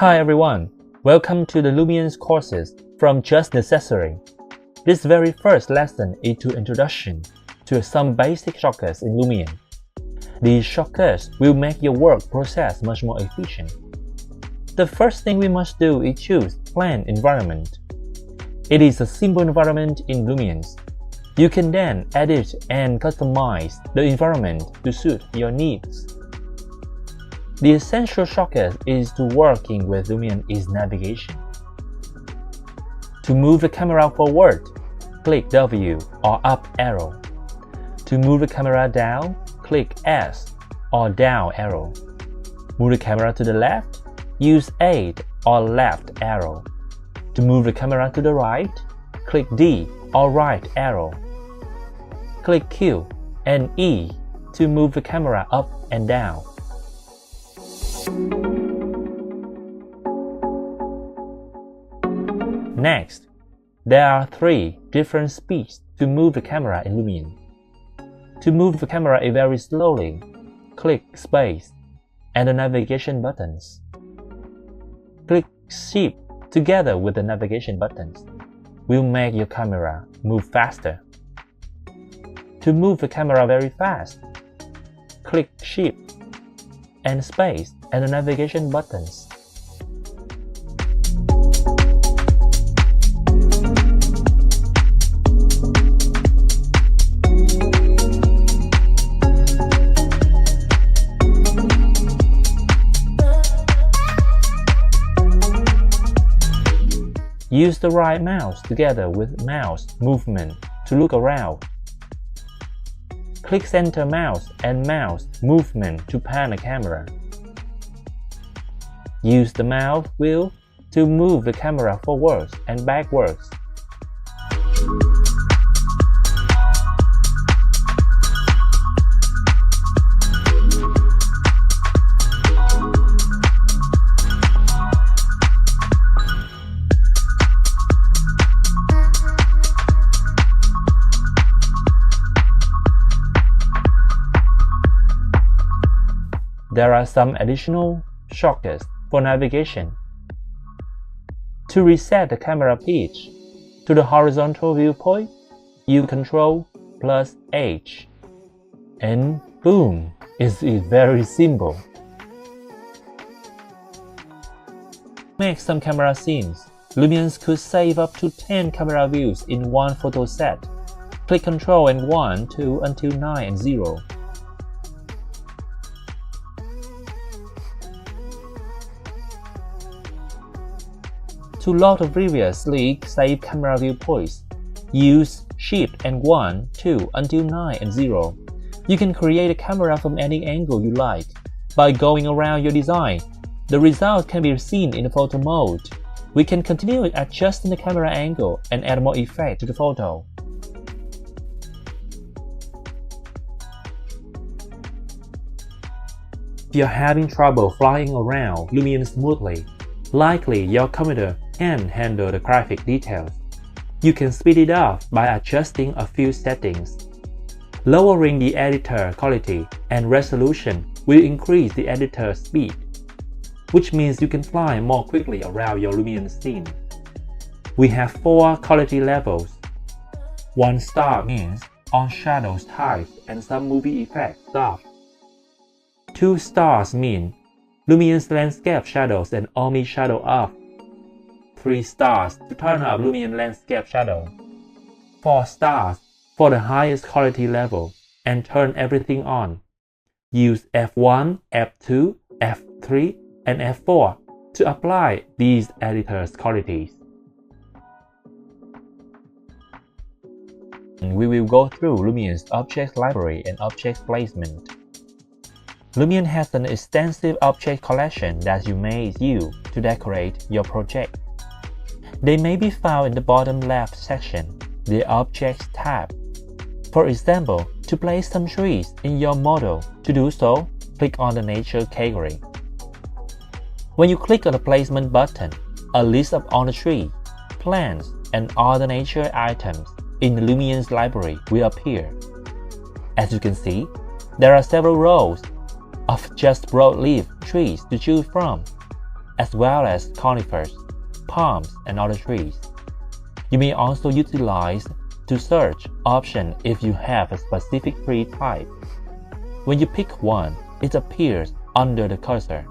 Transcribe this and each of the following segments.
Hi everyone, welcome to the Lumion's courses from Just Necessary. This very first lesson is to introduction to some basic shortcuts in Lumion. These shortcuts will make your work process much more efficient. The first thing we must do is choose Plan Environment. It is a simple environment in Lumion. You can then edit and customize the environment to suit your needs. The essential shortcut is to working with Lumion is navigation. To move the camera forward, click W or up arrow. To move the camera down, click S or down arrow. Move the camera to the left, use A or left arrow. To move the camera to the right, click D or right arrow. Click Q and E to move the camera up and down. Next, there are 3 different speeds to move the camera in Lumion. To move the camera very slowly, click Space and the navigation buttons. Click Shift together with the navigation buttons will make your camera move faster. To move the camera very fast, click Shift and Space and the navigation buttons. Use the right mouse together with mouse movement to look around. Click center mouse and mouse movement to pan the camera. Use the mouse wheel to move the camera forwards and backwards. There are some additional shortcuts for navigation. To reset the camera pitch to the horizontal viewpoint, use Ctrl+H. And boom, it's very simple. Make some camera scenes. Lumion could save up to 10 camera views in one photo set. Click Ctrl and 1, 2 until 9 and 0. To load the previously saved camera viewpoints, use Shift and 1, 2 until 9 and 0. You can create a camera from any angle you like. By going around your design, the result can be seen in the photo mode. We can continue adjusting the camera angle and add more effect to the photo. If you're having trouble flying around Lumion smoothly, likely your computer can't handle the graphic details. You can speed it up by adjusting a few settings. Lowering the editor quality and resolution will increase the editor speed, which means you can fly more quickly around your Lumion scene. We have 4 quality levels. 1 star means all shadows type and some movie effects off. 2 stars mean Lumion's landscape shadows and Omni shadow off. 3 stars to turn up Lumion landscape shadow. 4 stars for the highest quality level and turn everything on. Use F1, F2, F3, and F4 to apply these editor's qualities. We will go through Lumion's object library and object placement. Lumion has an extensive object collection that you may use to decorate your project. They may be found in the bottom left section, the Objects tab. For example, to place some trees in your model, to do so, click on the Nature category. When you click on the Placement button, a list of all the trees, plants, and other nature items in the Lumion's library will appear. As you can see, there are several rows of just broadleaf trees to choose from, as well as conifers, palms, and other trees. You may also utilize to search option if you have a specific tree type. When you pick one, it appears under the cursor.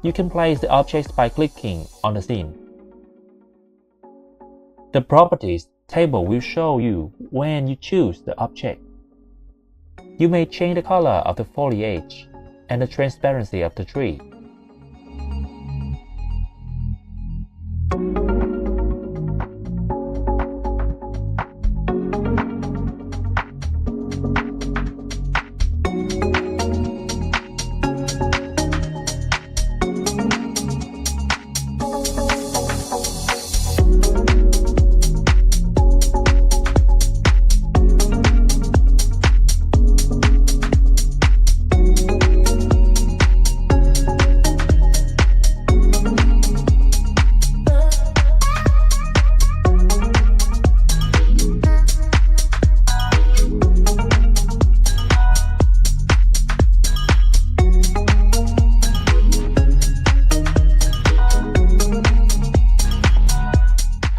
You can place the objects by clicking on the scene. The Properties table will show you when you choose the object. You may change the color of the foliage and the transparency of the tree.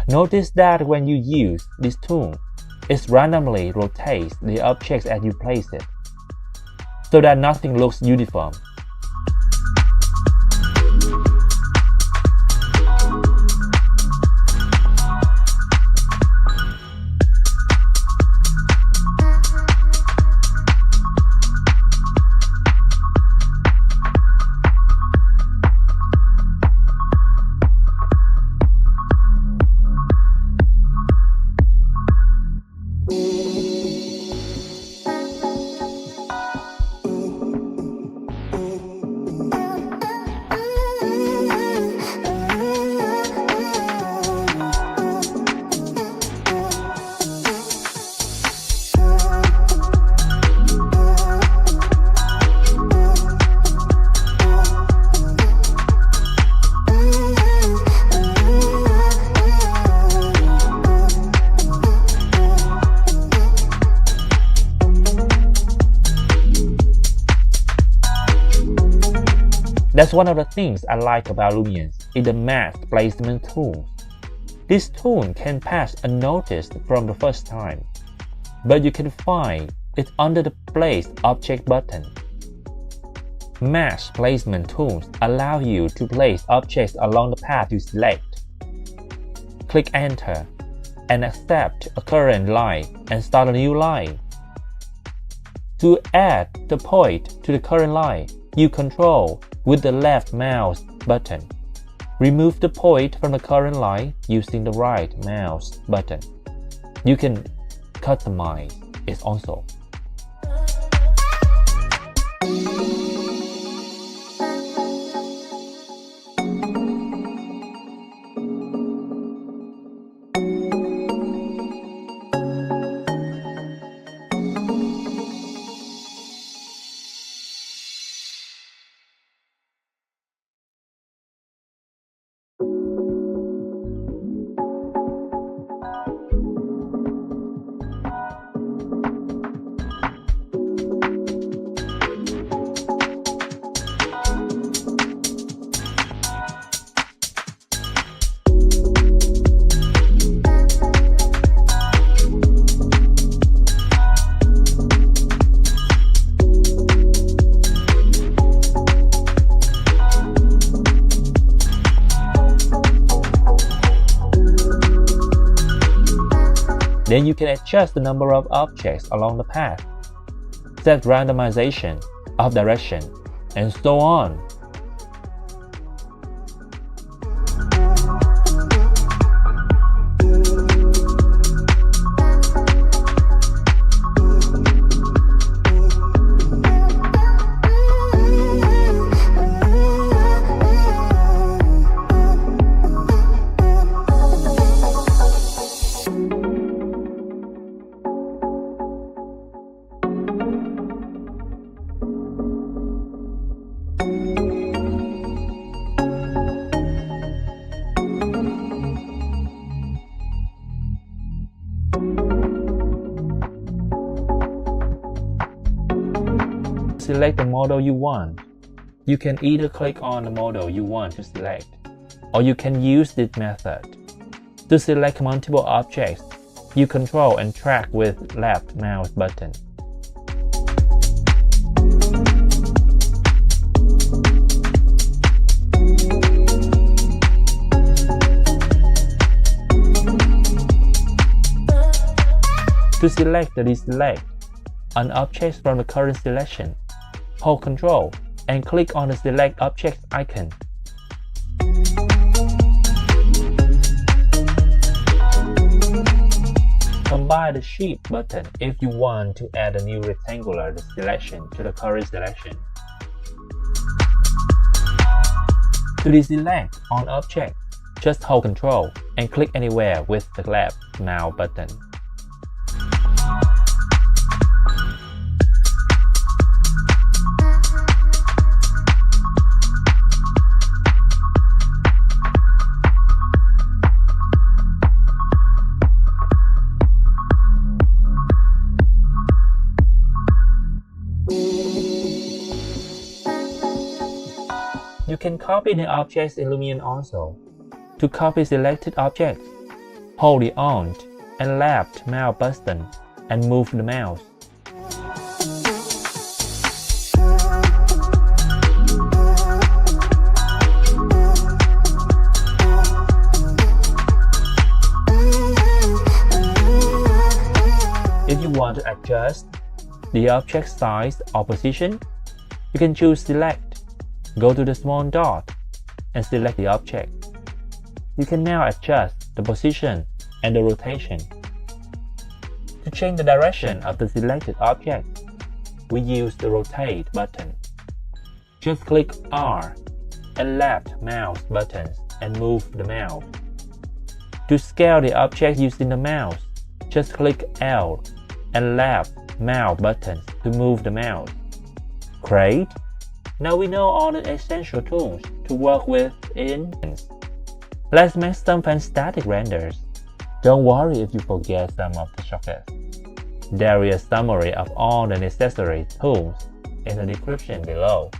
Notice that when you use this tool, it randomly rotates the objects as you place it, so that nothing looks uniform. That's one of the things I like about Lumion is the mask placement tool. This tool can pass unnoticed from the first time, but you can find it under the Place Object button. Mask placement tools allow you to place objects along the path you select. Click Enter and accept a current line and start a new line. To add the point to the current line, you control with the left mouse button. Remove the point from the current line using the right mouse button. You can customize it also. Then you can adjust the number of objects along the path, set randomization of direction, and so on. Select the model you want. You can either click on the model you want to select, or you can use this method. To select multiple objects, you control and drag with left mouse button. To select or deselect an object from the current selection, hold Ctrl and click on the Select Object icon. Combine the Shift button if you want to add a new rectangular selection to the current selection. To deselect an object, just hold Ctrl and click anywhere with the left mouse button. You can copy the objects in Lumion also. To copy selected objects, hold the Alt and left mouse button and move the mouse. If you want to adjust the object size or position, you can choose Select. Go to the small dot and select the object. You can now adjust the position and the rotation. To change the direction of the selected object, we use the Rotate button. Just click R and left mouse buttons and move the mouse. To scale the object using the mouse, just click L and left mouse buttons to move the mouse. Great! Now we know all the essential tools to work with in. Let's make some fantastic renders. Don't worry if you forget some of the shortcuts. There is a summary of all the necessary tools in the description below.